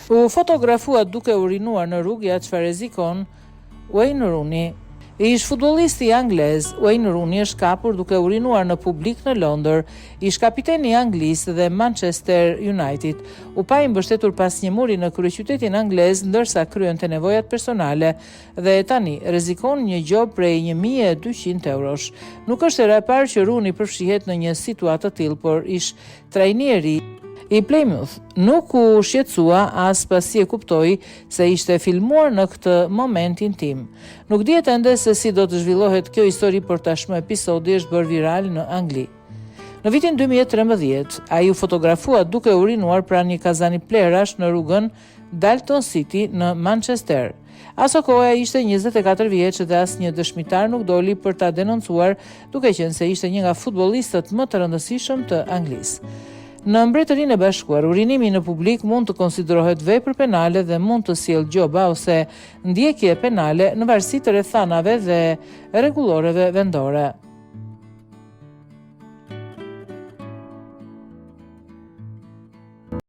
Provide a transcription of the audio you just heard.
U fotografua duke urinuar në rrugë, ja çfarë rrezikon Wayne Rooney. Ish futbollisti anglez, Wayne Rooney është kapur duke urinuar në publik në Londër. Ish kapiteni i Anglisë dhe Manchester United u pa i mbështetur pas një muri në kryeqytetin anglez ndërsa kryente nevojat personale dhe tani rrezikon një gjob prej 1200 eurosh. Nuk është era e parë që Rooney përfshihet në një situatë të tillë, por ish trajneri i Plymouth nuk u shqetësua as pasi e kuptoi se ishte filmuar në këtë moment intim. Nuk dihet ende se si do të zhvillohet kjo histori, por tashmë episodi është bërë viral në Angli. Në vitin 2013, ai u fotografua duke urinuar pranë një kazani plerash në rrugën Dalton City në Manchester. Aso kohë ishte 24 vjeç dhe asnjë dëshmitar nuk doli për ta denoncuar, duke qenë se ishte një nga futbollistët më të rëndësishëm të Anglisë. Në Mbretërinë e Bashkuar, urinimi në publik mund të konsiderohet vepër penale dhe mund të sjellë gjoba ose ndjekje penale në varësi të rrethanave dhe rregulloreve vendore.